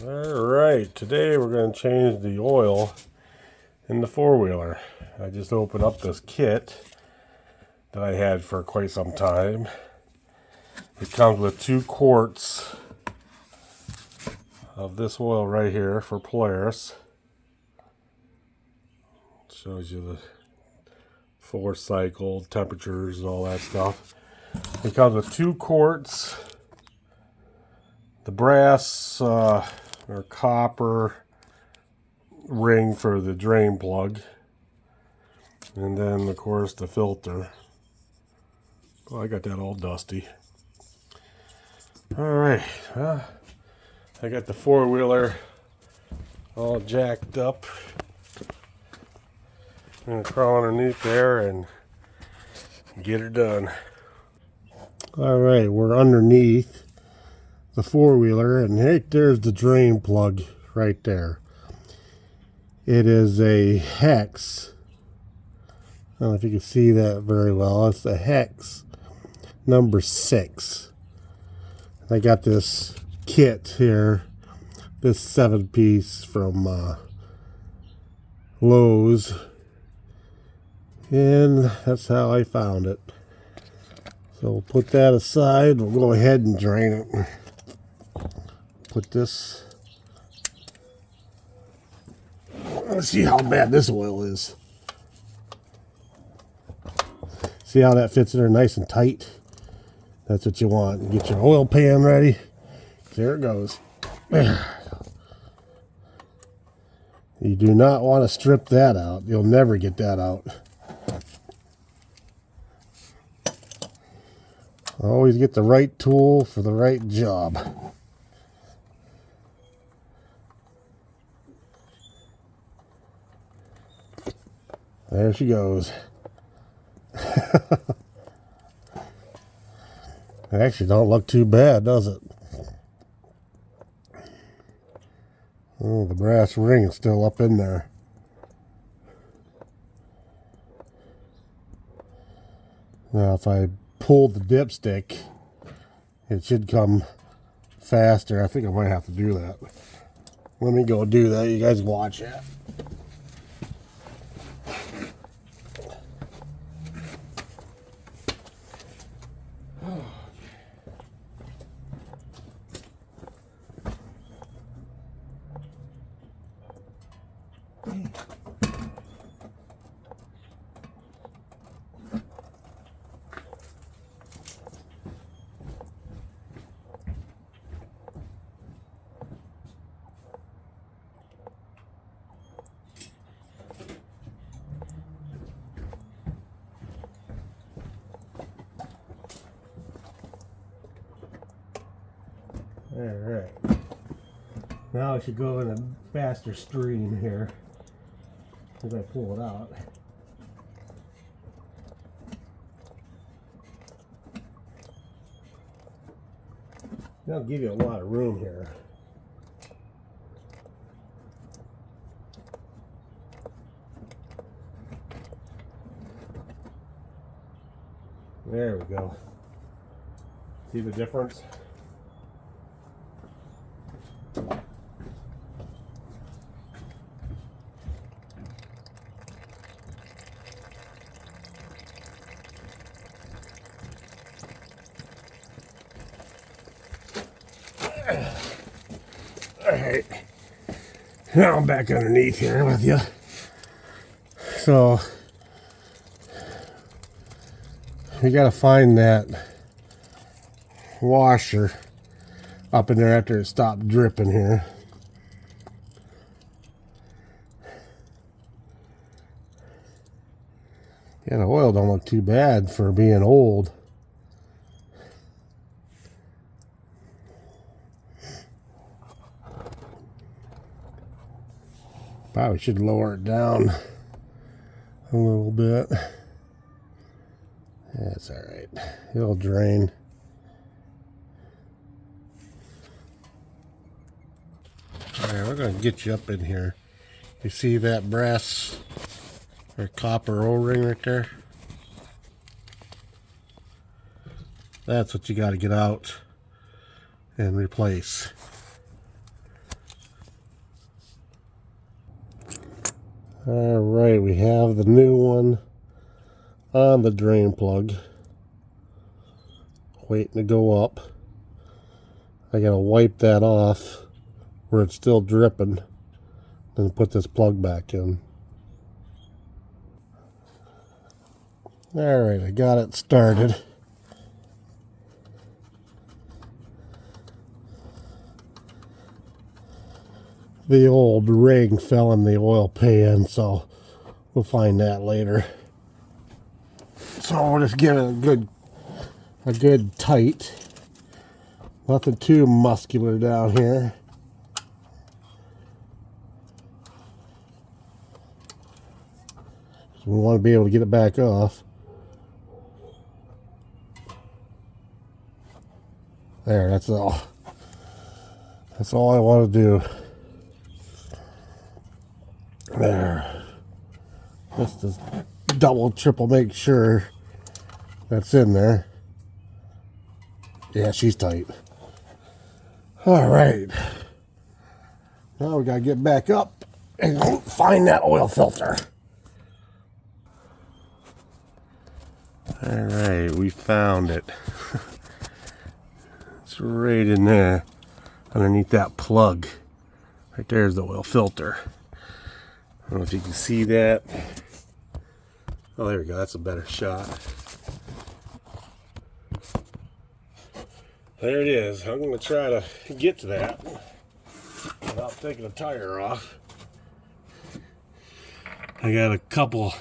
Alright, today we're going to change the oil in the four-wheeler. I just opened up this kit that I had for quite some time. It comes with 2 quarts of this oil right here for Polaris. Shows you the 4 cycle temperatures and all that stuff. It comes with 2 quarts. The brass or copper ring for the drain plug, and then of course the filter. Oh, I got that all dusty. Alright, I got the four-wheeler all jacked up. I'm going to crawl underneath there and get her done. Alright, we're underneath the four-wheeler, and right there's the drain plug right there. It is a hex. I don't know if you can see that very well. It's a hex number 6. I got this kit here, this 7-piece from Lowe's, and that's how I found it. So we'll put that aside. We'll go ahead and drain it. Put this. Let's see how bad this oil is. See how that fits in there nice and tight? That's what you want. Get your oil pan ready. There it goes. You do not want to strip that out. You'll never get that out. Always get the right tool for the right job. There she goes. It actually don't look too bad, does it? Oh, the brass ring is still up in there. Now, if I pull the dipstick, it should come faster. I think I might have to do that. Let me go do that. You guys watch that. Alright, now I should go in a faster stream here as I pull it out. That'll give you a lot of room here. There we go. See the difference? Alright, now I'm back underneath here with you. So, we gotta find that washer up in there after it stopped dripping here. Yeah, the oil don't look too bad for being old. Probably should lower it down a little bit. That's alright. It'll drain. Alright, we're going to get you up in here. You see that brass or copper O-ring right there? That's what you got to get out and replace. All right, we have the new one on the drain plug, waiting to go up. I gotta wipe that off where it's still dripping, then put this plug back in. All right, I got it started. The old ring fell in the oil pan, so we'll find that later. So we'll just give it a good tight. Nothing too muscular down here. So we want to be able to get it back off. There, that's all. That's all I want to do. There. Just to double, triple make sure that's in there. Yeah, she's tight. All right. Now we gotta get back up and find that oil filter. All right, we found it. It's right in there, underneath that plug. Right there's the oil filter. I don't know if you can see that. Oh, there we go. That's a better shot. There it is. I'm going to try to get to that without taking the tire off. I got a couple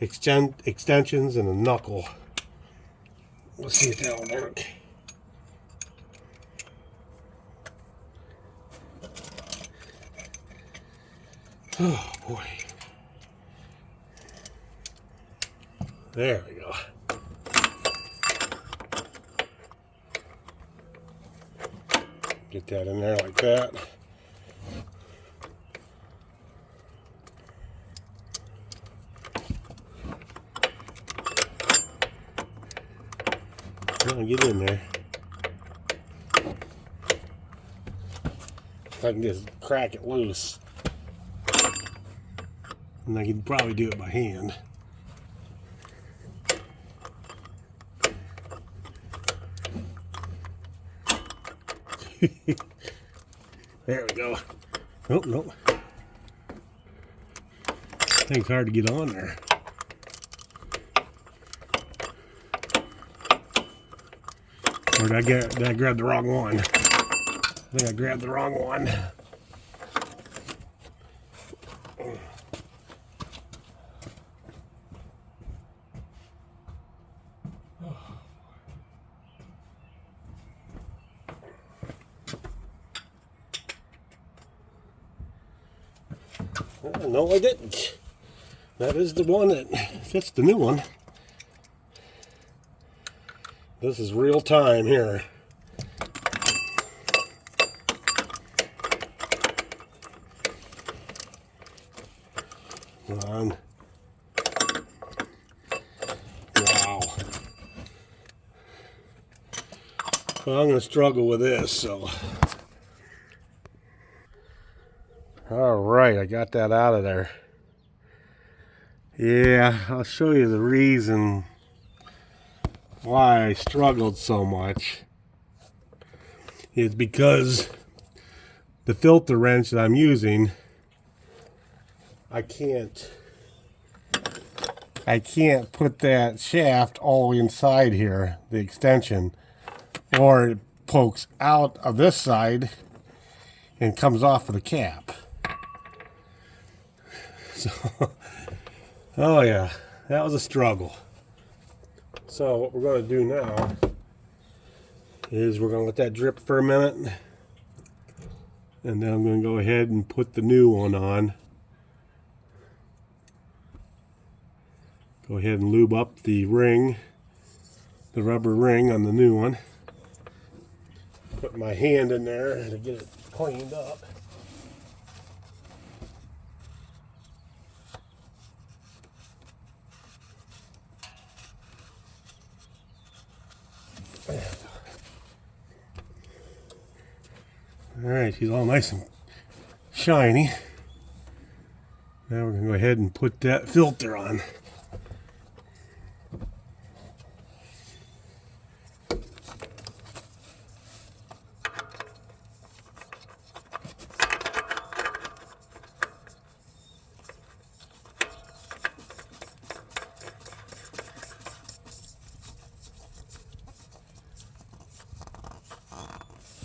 extensions and a knuckle. Let's see if that'll work. Oh boy. There we go. Get that in there like that. I'll get in there. If I can just crack it loose. And I can probably do it by hand. There we go. Oh, no. I think it's hard to get on there. Or did I grab the wrong one? I think I grabbed the wrong one. No, I didn't. That is the one that fits the new one. This is real time here. Come on. Wow. Well, I'm going to struggle with this, so. All right, I got that out of there. Yeah, I'll show you the reason why I struggled so much. It's because the filter wrench that I'm using, I can't put that shaft all the way inside here, the extension, or it pokes out of this side and comes off of the cap. So, oh yeah, that was a struggle. So what we're going to do now is we're going to let that drip for a minute, and then I'm going to go ahead and put the new one on. Go ahead and lube up the ring, the rubber ring on the new one. Put my hand in there to get it cleaned up. All right, she's all nice and shiny. Now we're going to go ahead and put that filter on.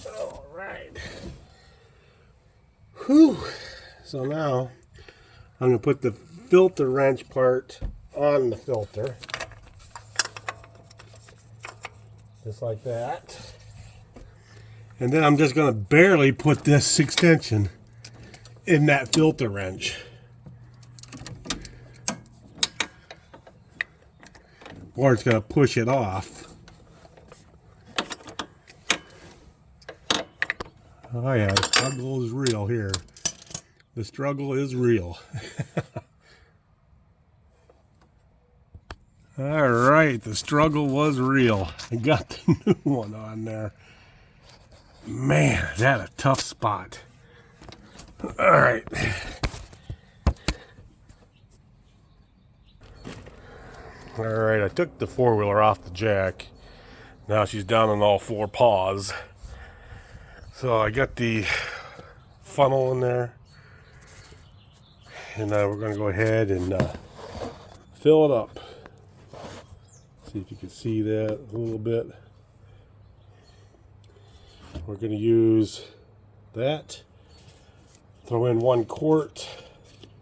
All right. Whew. So now I'm going to put the filter wrench part on the filter. Just like that. And then I'm just going to barely put this extension in that filter wrench. Or it's going to push it off. Oh yeah, the struggle is real here. The struggle is real. All right, the struggle was real. I got the new one on there. Man, is that a tough spot. All right. All right, I took the four-wheeler off the jack. Now she's down on all four paws. So I got the funnel in there. And we're going to go ahead and fill it up. See if you can see that a little bit. We're going to use that. Throw in 1 quart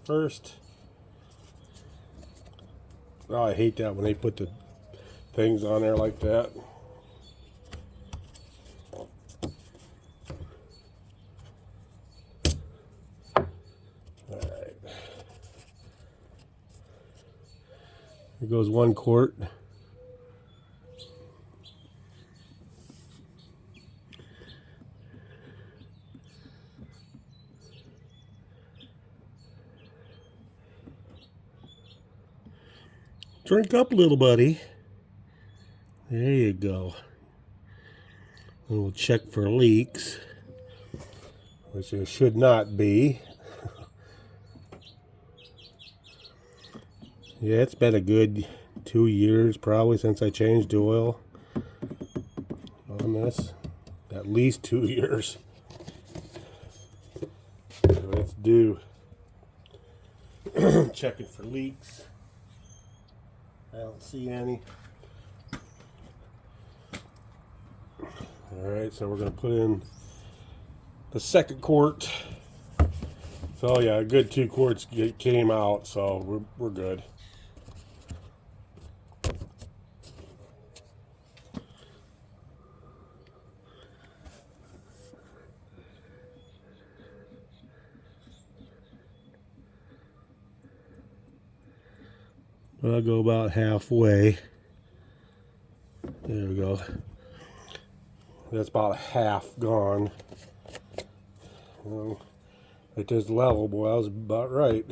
first. Oh, I hate that when they put the things on there like that. Alright. Here goes 1 quart. Drink up, little buddy. There you go. And we'll check for leaks, which there should not be. Yeah, it's been a good 2 years probably since I changed the oil on this. At least 2 years. So let's do checking for leaks. I don't see any. Alright, so we're going to put in the 2nd quart. So yeah, a good 2 quarts came out, so we're good. I'll go about halfway. There we go. That's about half gone. Well, at this level, boy, I was about right.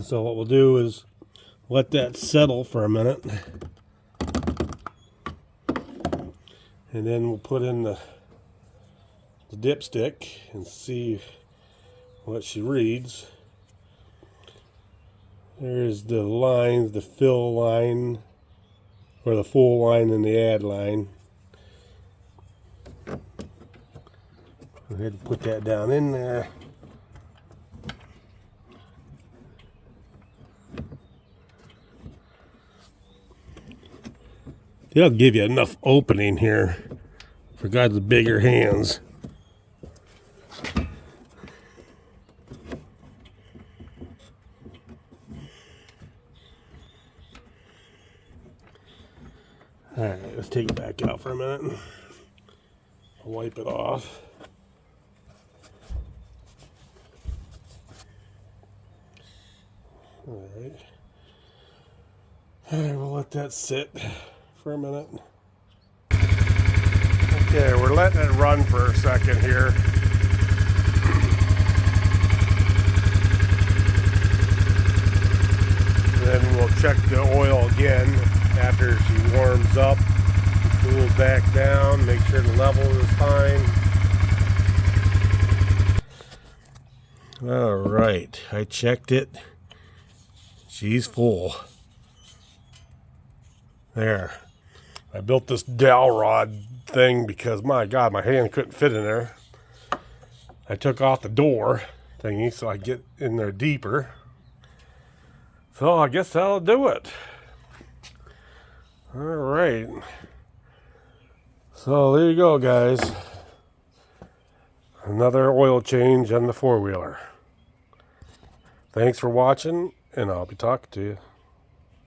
So what we'll do is let that settle for a minute. And then we'll put in the dipstick and see what she reads. There's the lines, the fill line, or the full line and the add line. Go ahead and put that down in there. They'll give you enough opening here for God's bigger hands. Alright, let's take it back out for a minute. Wipe it off. Alright. Alright, we'll let that sit for a minute. Okay, we're letting it run for a second here. Then we'll check the oil again after she warms up, cools back down, make sure the level is fine. All right, I checked it. She's full. There. I built this dowel rod thing because, my God, my hand couldn't fit in there. I took off the door thingy so I get in there deeper. So I guess that'll do it. All right. So there you go, guys. Another oil change on the four-wheeler. Thanks for watching, and I'll be talking to you.